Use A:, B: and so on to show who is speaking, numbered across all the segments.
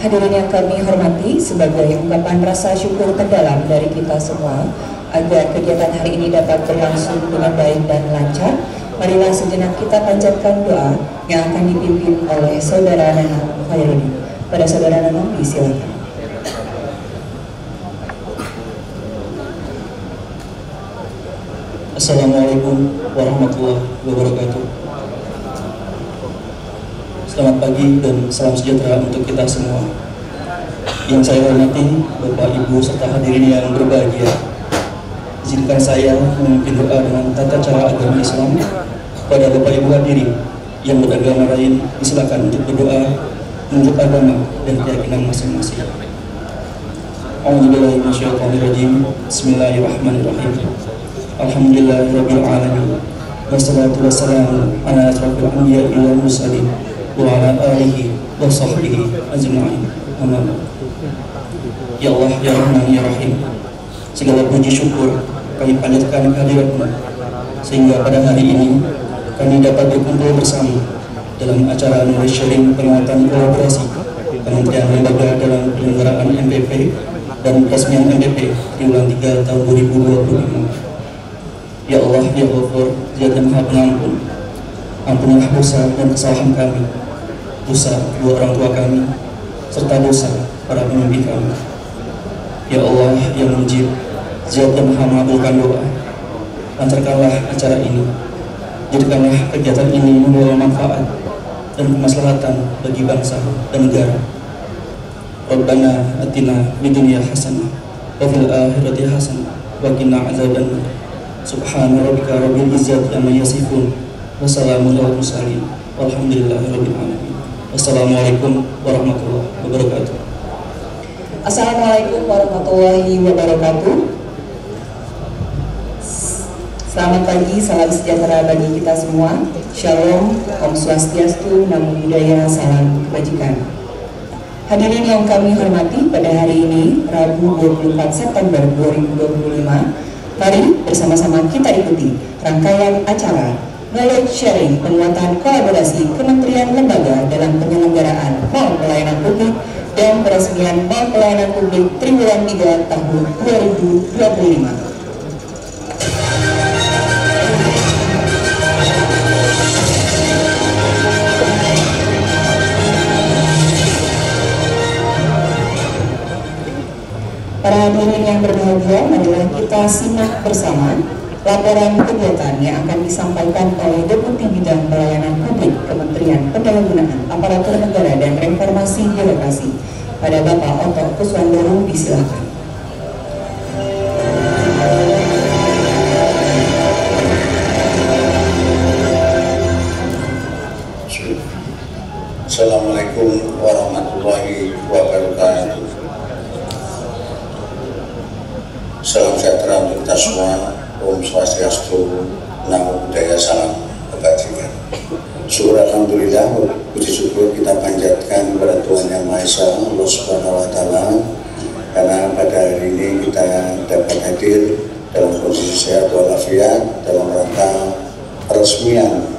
A: Hadirin yang kami hormati, sebagai ungkapan rasa syukur terdalam dari kita semua agar kegiatan hari ini dapat berlangsung dengan baik dan lancar, marilah sejenak kita panjatkan doa yang akan dipimpin oleh Saudara Nanang Khairudin. Pada Saudara Nanang, disilakan.
B: Assalamualaikum warahmatullahi wabarakatuh. Selamat pagi dan salam sejahtera untuk kita semua. Yang saya hormati Bapak, Ibu, serta hadirin yang berbahagia, izinkan saya memimpin doa dengan tata cara agama Islam. Pada Bapak Ibu hadirin yang beragama lain, disilakan untuk berdoa menurut agama dan keyakinan masing-masing. A'udzubillahi minasyaitonirrajim. Bismillahirrahmanirrahim. Alhamdulillahirabbil alamin. Wassalatu wassalamu ala asyrofil anbiya'i wal mursalin wa ala alihi wa sahbihi ajma'in. Amin. Ya Allah, ya Rahman, ya Rahim, segala puji syukur kami panjatkan kehadirat-Mu sehingga pada hari ini kami dapat berkumpul bersama dalam acara annual sharing penguatan kolaborasi Kementerian Lembaga dalam penyelenggaraan MPP dan peresmian MPP triwulan 3 tahun 2025. Ya Allah, ya Ghafur, Zat yang Maha Pengampun, ampunilah dosa dan kesalahan kami, dosa kedua orang tua kami, serta dosa para pemimpin kami. Ya Allah yang mujib, Zat yang Maha mengabulkan doa, lancarkanlah acara ini, jadikanlah kegiatan ini membawa manfaat dan kemaslahatan bagi bangsa dan negara. Rabbana atina fid dunya hasanah wa fil akhirati hasanah wa qina adzabannar. Subhana rabbika rabbil izzati amma yasifun wa salamun alal mursalin walhamdulillahi rabbil alamin. Wassalamualaikum warahmatullahi wabarakatuh.
A: Assalamualaikum warahmatullahi wabarakatuh. Selamat pagi, salam sejahtera bagi kita semua. Shalom, Om Swastiastu, Namo Buddhaya, salam kebajikan. Hadirin yang kami hormati, pada hari ini Rabu 24 September 2025, mari bersama-sama kita ikuti rangkaian acara Knowledge Sharing Penguatan Kolaborasi Kementerian Lembaga dalam Penyelenggaraan Mall Pelayanan Publik dan Peresmian Mall Pelayanan Publik Triwulan 3 tahun 2025. Para hadirin yang berbahagia, marilah kita simak bersama laporan kegiatan yang akan disampaikan oleh Deputi Bidang Pelayanan Publik Kementerian Pendahuluan Aparatur Negara dan Reformasi Birokrasi pada Bapak Oto Kuswandoro, disilakan.
C: Assalamualaikum warahmatullahi wabarakatuh. Salam sejahtera untuk kita semua. Om Swastiastu, Namo Buddhaya, salam kebajikan. Syukur alhamdulillah, puji syukur kita panjatkan kepada Tuhan Yang Maha Esa, Allah Subhanahu wa Ta'ala, karena pada hari ini kita dapat hadir dalam kondisi sehat walafiat dalam rangka peresmian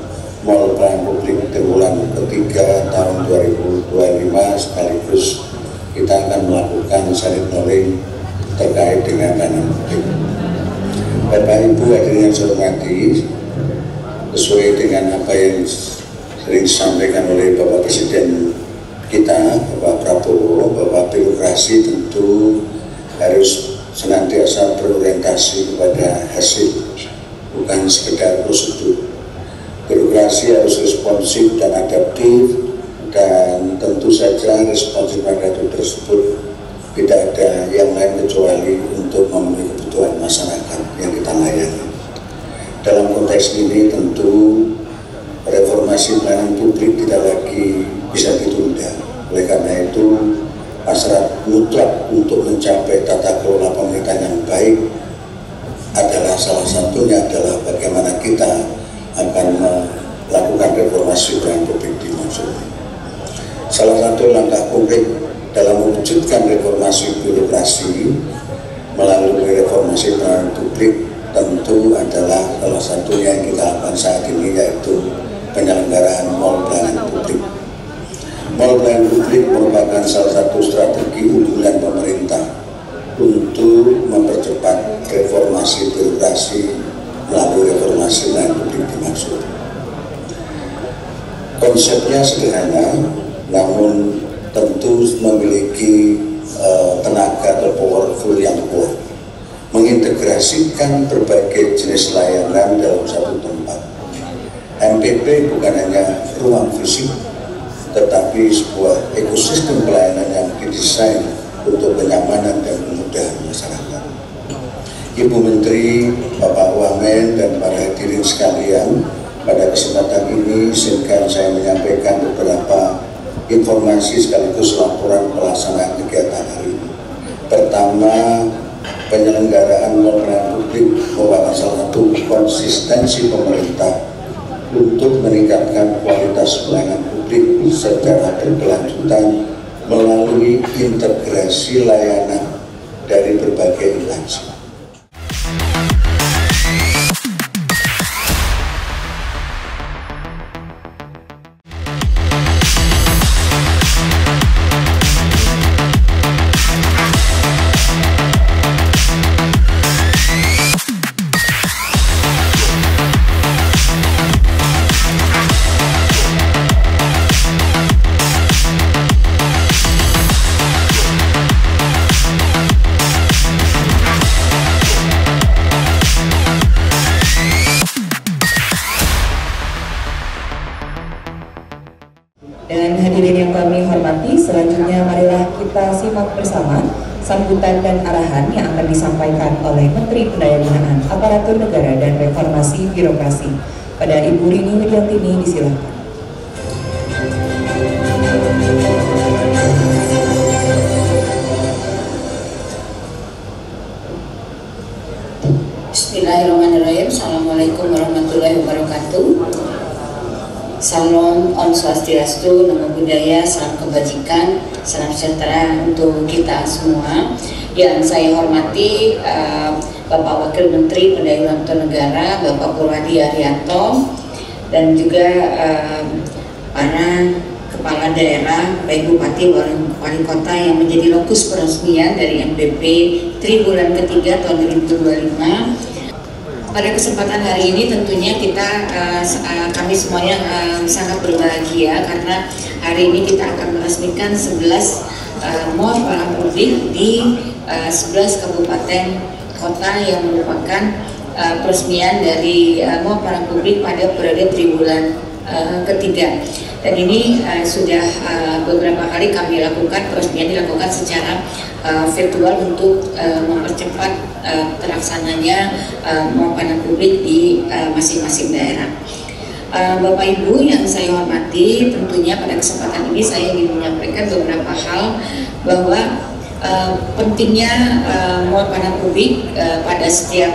C: Mall Pelayanan Publik triwulan ketiga tahun 2025, sekaligus kita akan melakukan sharing knowledge terkait dengan pelayanan publik. Bapak Ibu hadirin yang saya hormati, sesuai dengan apa yang sering disampaikan oleh Bapak Presiden kita, Bapak Prabowo, Bapak birokrasi tentu harus senantiasa berorientasi kepada hasil, bukan sekedar prosedur. Birokrasi harus responsif dan adaptif, dan tentu saja responsif adaptif tersebut tidak ada yang lain kecuali untuk memenuhi kebutuhan masyarakat yang kita layani. Dalam konteks ini tentu reformasi pelayanan publik tidak lagi bisa ditunda. Oleh karena itu, hasrat mutlak untuk mencapai tata kelola pemerintahan yang baik adalah salah satunya adalah bagaimana kita akan melakukan reformasi pelayanan publik di masa ini. Salah satu langkah konkret dalam mewujudkan reformasi birokrasi melalui reformasi pelayanan publik tentu adalah salah satunya yang kita lakukan saat ini, yaitu penyelenggaraan Mall Pelayanan Publik. Mall Mall pelayanan publik merupakan salah satu strategi unggulan pemerintah untuk mempercepat reformasi birokrasi melalui reformasi pelayanan publik dimaksud. Konsepnya sederhana, namun tentu memiliki tenaga atau powerful yang kuat, mengintegrasikan berbagai jenis layanan dalam satu tempat. MPP bukan hanya ruang fisik, tetapi sebuah ekosistem pelayanan yang didesain untuk kenyamanan dan kemudahan masyarakat. Ibu Menteri, Bapak Wamen, dan para hadirin sekalian, pada kesempatan ini izinkan saya menyampaikan beberapa informasi sekaligus laporan pelaksanaan kegiatan hari ini. Pertama, penyelenggaraan pelayanan publik merupakan salah satu konsistensi pemerintah untuk meningkatkan kualitas pelayanan publik secara berkelanjutan melalui integrasi layanan dari berbagai instansi.
A: Dan hadirin yang kami hormati, selanjutnya marilah kita simak bersama sambutan dan arahan yang akan disampaikan oleh Menteri Pendayaan Aparatur Negara dan Reformasi Birokrasi. Pada Ibu Rini Widiantini, disilakan.
D: Bismillahirrahmanirrahim. Assalamualaikum warahmatullahi wabarakatuh. Salam, Om Swastiastu, Namo Buddhaya, salam kebajikan, salam sejahtera untuk kita semua. Yang saya hormati Bapak Wakil Menteri Pendayaan Negara, Bapak Purwadi Arianto, dan juga para kepala daerah, baik bupati, wali kota yang menjadi lokus peresmian dari MPP triwulan ketiga tahun 2025. Pada kesempatan hari ini tentunya kami semuanya sangat berbahagia karena hari ini kita akan meresmikan 11 mall pelayanan publik di 11 kabupaten kota yang merupakan peresmian dari mall pelayanan publik pada periode triwulan ketiga. Dan ini sudah beberapa kali kami lakukan, peresmian dilakukan secara virtual untuk mempercepat terlaksananya mall pelayanan publik di masing-masing daerah. Bapak Ibu yang saya hormati, tentunya pada kesempatan ini saya ingin menyampaikan beberapa hal bahwa pentingnya mall pelayanan publik pada setiap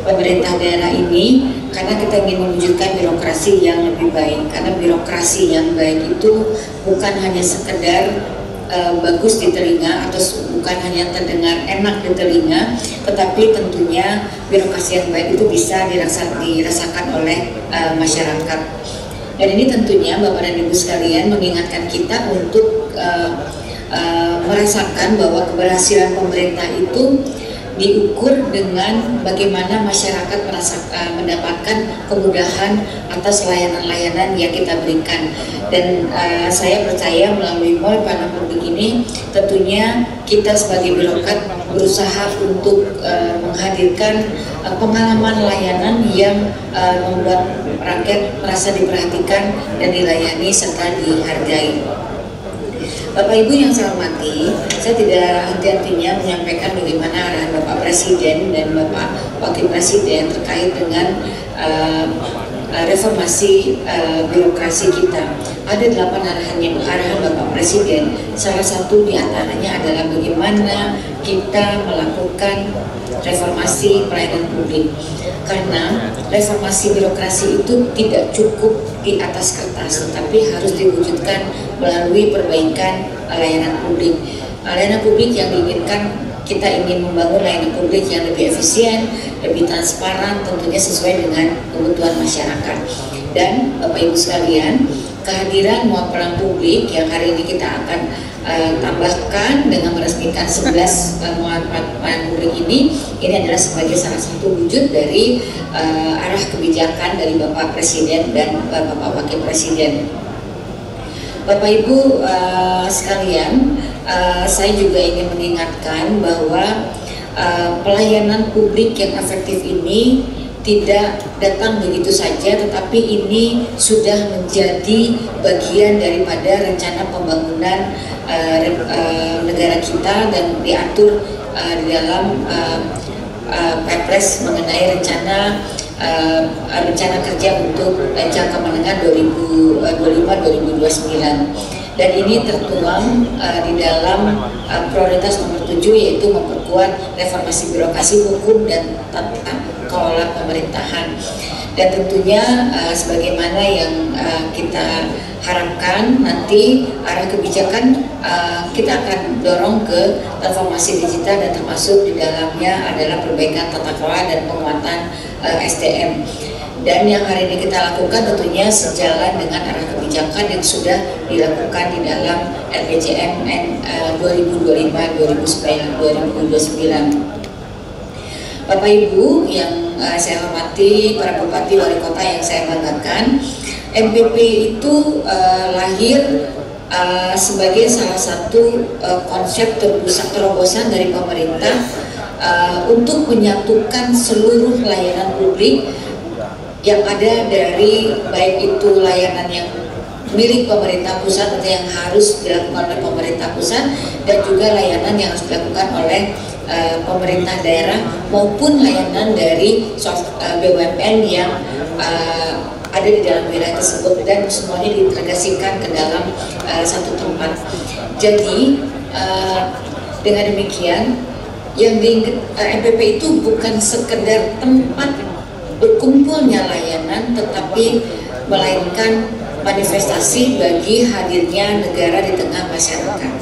D: pemerintah daerah ini, karena kita ingin mewujudkan birokrasi yang lebih baik. Karena birokrasi yang baik itu bukan hanya sekedar bagus di telinga atau bukan hanya terdengar enak di telinga, tetapi tentunya birokrasi yang baik itu bisa dirasakan oleh masyarakat. Dan ini tentunya Bapak dan Ibu sekalian mengingatkan kita untuk merasakan bahwa keberhasilan pemerintah itu diukur dengan bagaimana masyarakat mendapatkan kemudahan atas layanan-layanan yang kita berikan. Dan saya percaya melalui mall pelayanan publik ini tentunya kita sebagai birokrat berusaha untuk menghadirkan pengalaman layanan yang membuat rakyat merasa diperhatikan dan dilayani serta dihargai. Bapak Ibu yang saya hormati, saya tidak henti-hentinya menyampaikan bagaimana arahan Bapak Presiden dan Bapak Wakil Presiden terkait dengan reformasi birokrasi kita. Ada 8 arahan Bapak Presiden. Salah satu diantaranya adalah bagaimana kita melakukan reformasi pelayanan publik. Karena reformasi birokrasi itu tidak cukup di atas kertas, tetapi harus diwujudkan melalui perbaikan layanan publik. Layanan publik yang diinginkan, kita ingin membangun layanan publik yang lebih efisien, lebih transparan, tentunya sesuai dengan kebutuhan masyarakat. Dan Bapak Ibu sekalian, kehadiran mewakili publik yang hari ini kita akan tambahkan dengan meresmikan 11 mewakili publik ini adalah sebagai salah satu wujud dari arah kebijakan dari Bapak Presiden dan Bapak Wakil Presiden. Bapak Ibu sekalian, saya juga ingin mengingatkan bahwa pelayanan publik yang efektif ini tidak datang begitu saja, tetapi ini sudah menjadi bagian daripada rencana pembangunan negara kita dan diatur di dalam Perpres mengenai rencana kerja untuk jangka menengah 2025-2029. Dan ini tertuang di dalam prioritas nomor 7, yaitu memperkuat reformasi birokrasi, hukum, dan tata kelola pemerintahan. Dan tentunya sebagaimana yang kita harapkan, nanti arah kebijakan kita akan dorong ke transformasi digital, dan termasuk di dalamnya adalah perbaikan tata kelola dan penguatan SDM. Dan yang hari ini kita lakukan tentunya sejalan dengan arah kebijakan yang sudah dilakukan di dalam RPJMN 2025-2029. Bapak Ibu yang saya hormati, para bupati wali kota yang saya banggakan, MPP itu lahir sebagai salah satu konsep terobosan dari pemerintah untuk menyatukan seluruh layanan publik yang ada, dari baik itu layanan yang milik pemerintah pusat atau yang harus dilakukan oleh pemerintah pusat, dan juga layanan yang harus dilakukan oleh pemerintah daerah maupun layanan dari BUMN yang ada di dalam wilayah tersebut, dan semuanya diintegrasikan ke dalam satu tempat. Jadi dengan demikian, yang MPP itu bukan sekedar tempat berkumpulnya layanan, tetapi melainkan manifestasi bagi hadirnya negara di tengah masyarakat.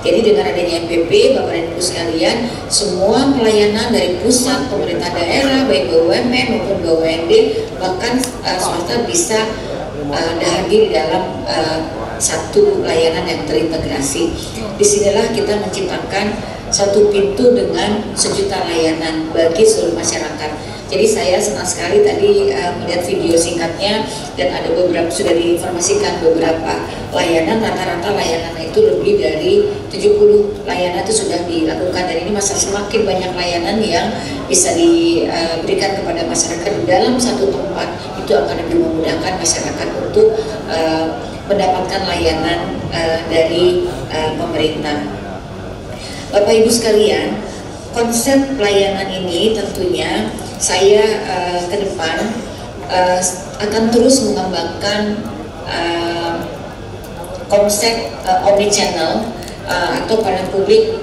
D: Jadi dengan adanya MPP, Bapak dan Ibu sekalian, semua pelayanan dari pusat, pemerintah daerah, baik BUMN maupun BUMD, bahkan swasta bisa hadir di dalam satu layanan yang terintegrasi. Disinilah kita menciptakan satu pintu dengan sejuta layanan bagi seluruh masyarakat. Jadi saya senang sekali tadi melihat video singkatnya, dan ada beberapa, sudah diinformasikan beberapa layanan, rata-rata layanan itu lebih dari 70 layanan itu sudah dilakukan, dan ini masih semakin banyak layanan yang bisa diberikan kepada masyarakat di dalam satu tempat. Itu akan lebih memudahkan masyarakat untuk mendapatkan layanan dari pemerintah. Bapak Ibu sekalian, konsep pelayanan ini tentunya saya ke depan akan terus mengembangkan konsep omnichannel atau pelayanan publik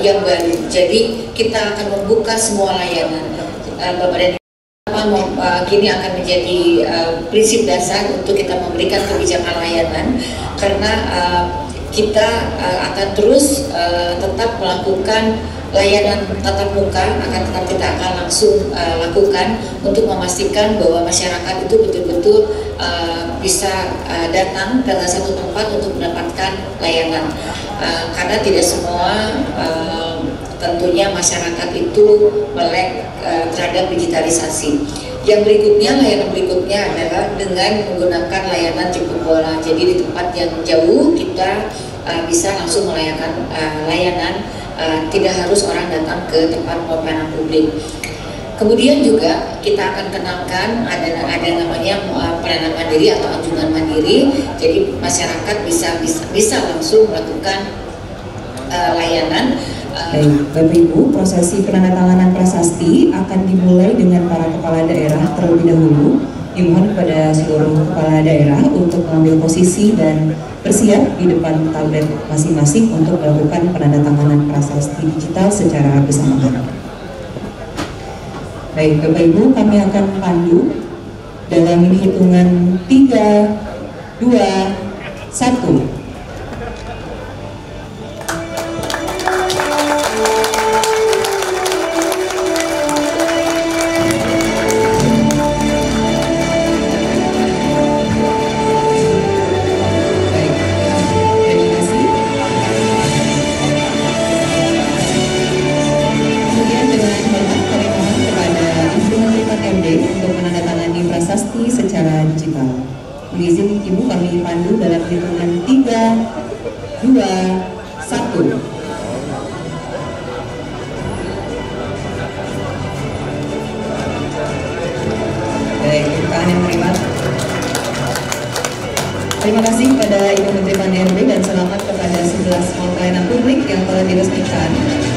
D: yang baru. Jadi kita akan membuka semua layanan. Bapak dan Ibu, kini akan menjadi prinsip dasar untuk kita memberikan kebijakan layanan, karena kita akan terus tetap melakukan layanan tatap muka, akan tetap kita akan langsung lakukan untuk memastikan bahwa masyarakat itu betul-betul bisa datang ke satu tempat untuk mendapatkan layanan, karena tidak semua tentunya masyarakat itu melek terhadap digitalisasi. Yang berikutnya, layanan berikutnya adalah dengan menggunakan layanan jemput bola. Jadi di tempat yang jauh kita bisa langsung melayangkan layanan, tidak harus orang datang ke tempat pelayanan publik. Kemudian juga kita akan kenalkan ada namanya pelayanan mandiri atau anjungan mandiri. Jadi masyarakat bisa langsung melakukan layanan.
A: Baik, Bapak Ibu, prosesi penandatanganan prasasti akan dimulai dengan para kepala daerah terlebih dahulu. Dimohon kepada seluruh kepala daerah untuk mengambil posisi dan bersiap di depan tablet masing-masing untuk melakukan penandatanganan prasasti digital secara bersamaan. Baik, Bapak Ibu, kami akan pandu dalam hitungan 3, 2, 1. 2, 1. Baik, Pak yang terima. Terima kasih kepada Ibu Menteri Pan-RB dan selamat kepada 11 mall pelayanan publik yang telah diresmikan.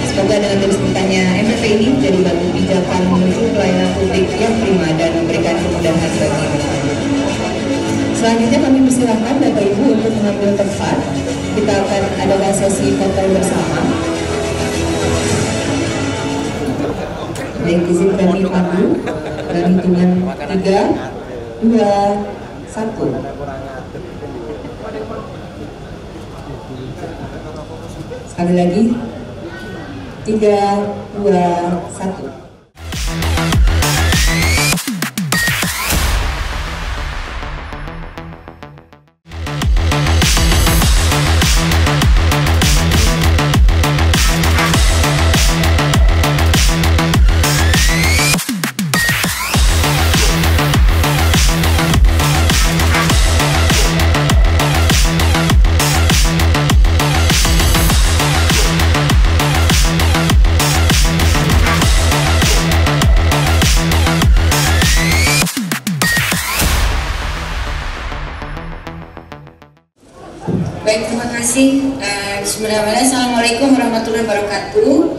A: Semoga dengan diresmikannya MPP ini menjadi batu pijakan menuju pelayanan publik yang prima dan memberikan kemudahan bagi masyarakat. Selanjutnya kami persilahkan Bapak Ibu untuk mengambil tempat. Kita akan adakan sesi foto bersama. Baik, izin kami pandu dalam hitungan 3, 2, 1. Sekali lagi, 3, 2, 1.
D: Baik, terima kasih. Bismillahirrahmanirrahim. Assalamualaikum warahmatullahi wabarakatuh.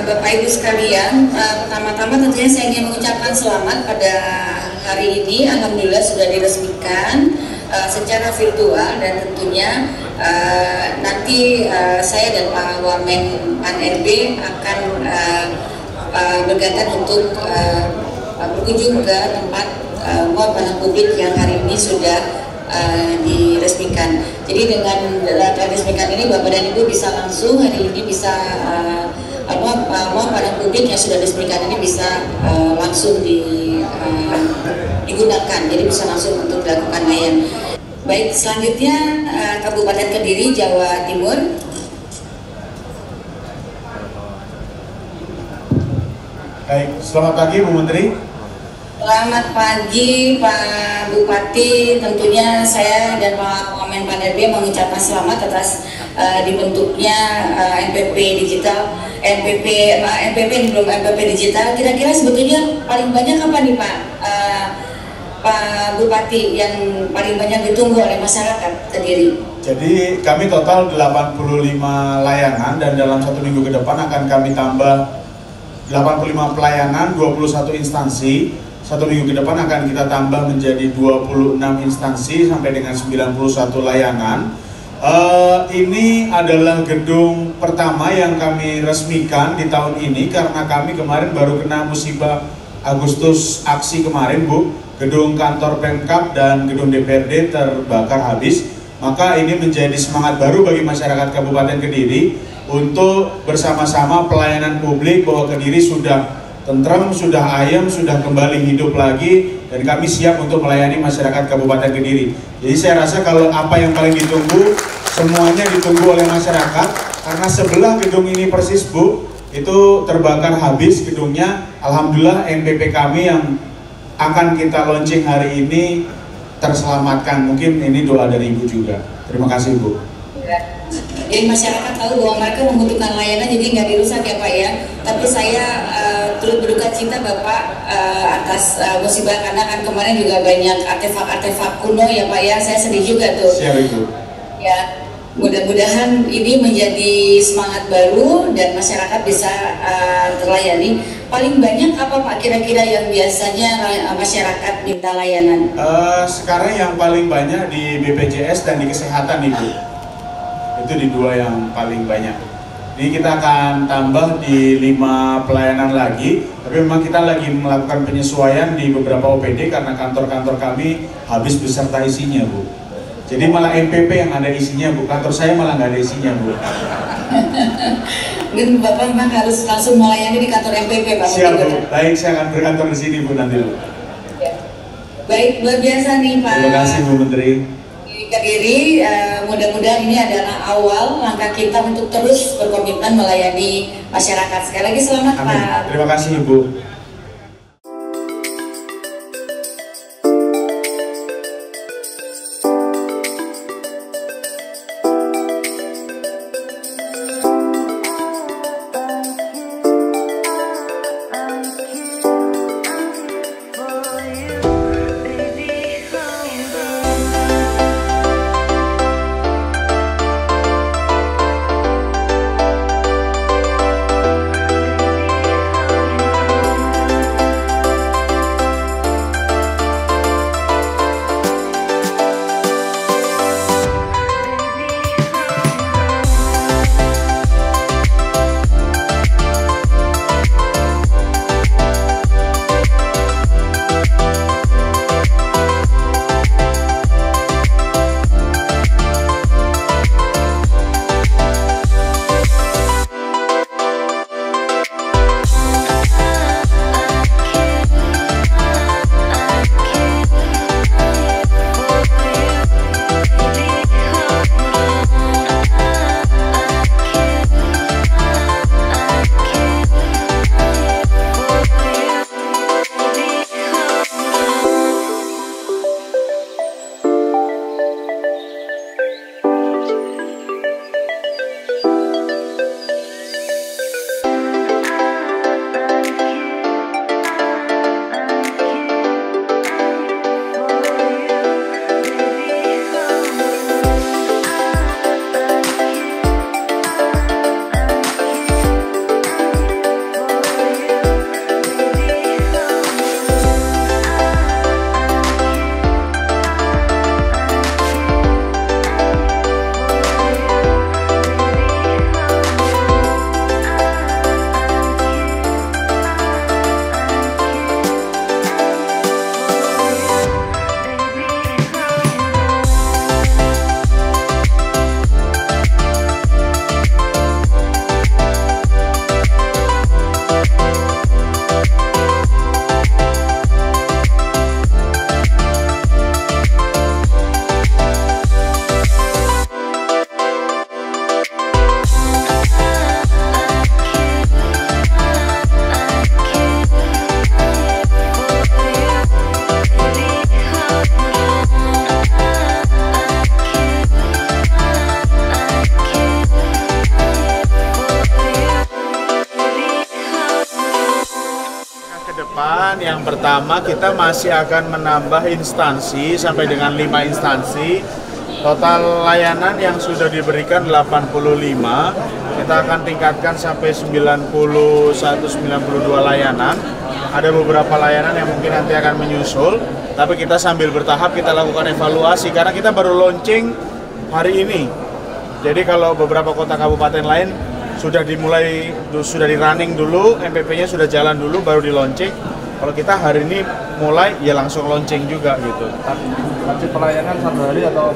D: Bapak Ibu sekalian, pertama-tama tentunya saya ingin mengucapkan selamat pada hari ini. Alhamdulillah sudah diresmikan secara virtual dan tentunya nanti saya dan Pak Wamen Pan-RB akan bergantian untuk berkunjung ke tempat mall pelayanan publik yang hari ini sudah diresmikan. Jadi dengan diresmikan ini Bapak dan Ibu bisa langsung hari ini bisa mall pelayanan publik yang sudah diresmikan ini bisa langsung digunakan. Jadi bisa langsung untuk dilakukan layan. Baik, selanjutnya Kabupaten Kediri, Jawa Timur.
E: Baik, selamat pagi Bu Menteri.
D: Selamat pagi Pak Bupati, tentunya saya dan Pak Wamen Pan-RB mengucapkan selamat atas dibentuknya MPP digital, MPP ini belum MPP digital. Kira-kira sebetulnya paling banyak apa nih Pak Bupati yang paling banyak ditunggu oleh masyarakat Kediri?
E: Jadi kami total 85 layanan dan dalam 1 minggu ke depan akan kami tambah 85 pelayanan, 21 instansi. 1 minggu ke depan akan kita tambah menjadi 26 instansi sampai dengan 91 layanan. Ini adalah gedung pertama yang kami resmikan di tahun ini karena kami kemarin baru kena musibah Agustus aksi kemarin Bu. Gedung kantor Pemkab dan gedung DPRD terbakar habis. Maka ini menjadi semangat baru bagi masyarakat Kabupaten Kediri untuk bersama-sama pelayanan publik bahwa Kediri sudah tentram, sudah ayem, sudah kembali hidup lagi dan kami siap untuk melayani masyarakat Kabupaten Kediri. Jadi saya rasa kalau apa yang paling ditunggu, semuanya ditunggu oleh masyarakat karena sebelah gedung ini persis Bu, itu terbakar habis gedungnya. Alhamdulillah MPP kami yang akan kita launching hari ini terselamatkan. Mungkin ini doa dari Ibu juga. Terima kasih Bu.
D: Jadi masyarakat tahu bahwa mereka membutuhkan layanan, jadi nggak dirusak ya Pak ya. Tapi saya turut berduka cita Bapak atas musibah karena kan kemarin juga banyak artefak-artefak kuno ya Pak ya. Saya sedih juga tuh.
E: Siap Ibu.
D: Ya, mudah-mudahan ini menjadi semangat baru dan masyarakat bisa terlayani. Paling banyak apa Pak kira-kira yang biasanya masyarakat minta layanan?
E: Sekarang yang paling banyak di BPJS dan di kesehatan Ibu. Itu di 2 yang paling banyak. Ini kita akan tambah di 5 pelayanan lagi, tapi memang kita lagi melakukan penyesuaian di beberapa OPD karena kantor-kantor kami habis beserta isinya Bu. Jadi malah MPP yang ada isinya Bu, kantor saya malah nggak ada isinya Bu.
D: Mungkin Bapak memang harus langsung melayani di kantor MPP Pak.
E: Siap Bu, baik saya akan berkantor di sini Bu nanti Bu.
D: Ya. Baik, luar biasa nih Pak.
E: Terima kasih Bu Menteri.
D: Kediri, mudah-mudahan ini adalah awal langkah kita untuk terus berkomitmen melayani masyarakat. Sekali lagi selamat
E: Amin.
D: Pak.
E: Terima kasih Ibu. yang pertama kita masih akan menambah instansi sampai dengan 5 instansi. Total layanan yang sudah diberikan 85, kita akan tingkatkan sampai 91-92 layanan. Ada beberapa layanan yang mungkin nanti akan menyusul, tapi kita sambil bertahap kita lakukan evaluasi karena kita baru launching hari ini. Jadi kalau beberapa kota kabupaten lain sudah dimulai, sudah di running dulu, MPP-nya sudah jalan dulu, baru di launching. Kalau kita hari ini mulai, ya langsung launching juga gitu.
B: Target pelayanan 1 hari atau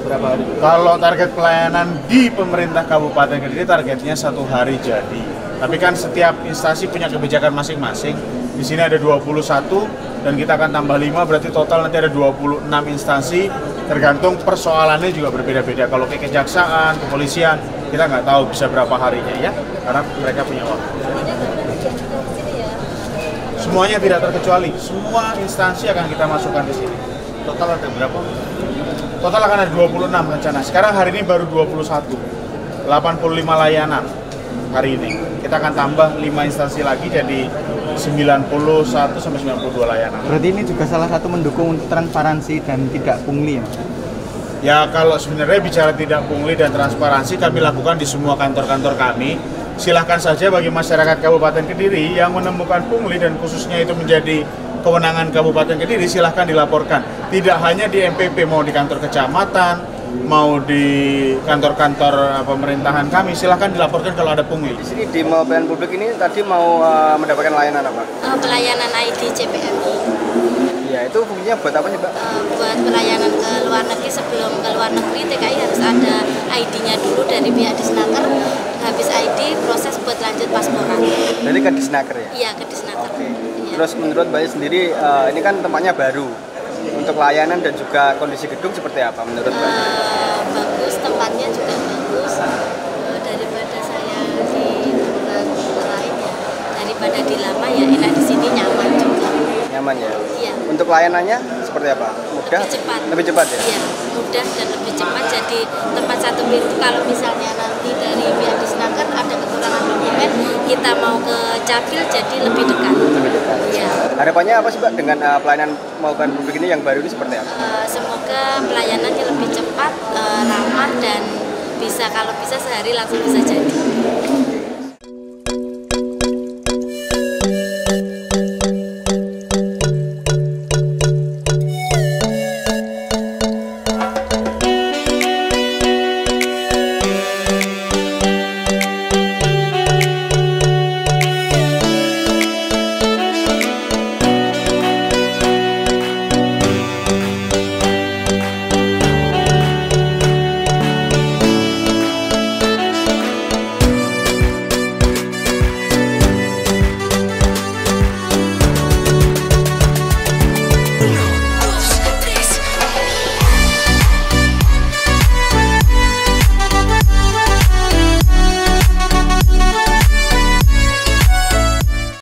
B: berapa hari?
E: Kalau target pelayanan di pemerintah Kabupaten Kediri targetnya 1 hari jadi. Tapi kan setiap instansi punya kebijakan masing-masing. Di sini ada 21 dan kita akan tambah 5, berarti total nanti ada 26 instansi. Tergantung persoalannya juga berbeda-beda. Kalau kayak kejaksaan, kepolisian, kita nggak tahu bisa berapa harinya ya, karena mereka punya waktu. Semuanya tidak terkecuali, semua instansi akan kita masukkan di sini. Total ada berapa? Total akan ada 26 rencana. Sekarang hari ini baru 21, 85 layanan hari ini. Kita akan tambah 5 instansi lagi jadi 91 sampai 92 layanan.
F: Berarti ini juga salah satu mendukung transparansi dan tidak pungli ya?
E: Ya kalau sebenarnya bicara tidak pungli dan transparansi kami lakukan di semua kantor-kantor kami. Silahkan saja bagi masyarakat Kabupaten Kediri yang menemukan pungli dan khususnya itu menjadi kewenangan Kabupaten Kediri, silahkan dilaporkan. Tidak hanya di MPP, mau di kantor kecamatan, mau di kantor-kantor pemerintahan kami, silahkan dilaporkan kalau ada pungli.
F: Di sini di pelayanan publik ini tadi mau mendapatkan layanan apa?
G: Pelayanan ID CPNI.
F: Ya, itu fungsinya buat apa sih, Mbak?
G: Buat pelayanan ke luar negeri. Sebelum ke luar negeri, TKI harus ada ID-nya dulu dari pihak Disnaker. Habis ID, proses buat lanjut pasporan.
F: Jadi ke Disnaker ya?
G: Iya, ke Disnaker.
F: Oke.
G: Iya.
F: Terus menurut Mbak sendiri, ini kan tempatnya baru. Untuk layanan dan juga kondisi gedung seperti apa menurut Mbak?
G: Bagus, tempatnya juga bagus. Daripada saya di tempat lain ya, daripada di lama ya enak di sini, nyaman juga.
F: Nyaman ya?
G: Iya.
F: Untuk layanannya seperti apa? Mudah?
G: Lebih cepat.
F: Lebih cepat ya?
G: Iya, mudah dan lebih cepat. Jadi tempat satu pintu, kalau misalnya nanti dari pihak Disnaker ada kekurangan dokumen, kita mau ke Capil jadi lebih dekat.
F: Lebih dekat.
G: Iya.
F: Harapannya apa sih, Mbak, dengan pelayanan pelayanan publik ini yang baru ini seperti apa?
G: Semoga pelayanannya lebih cepat, ramah dan bisa kalau bisa sehari langsung bisa jadi.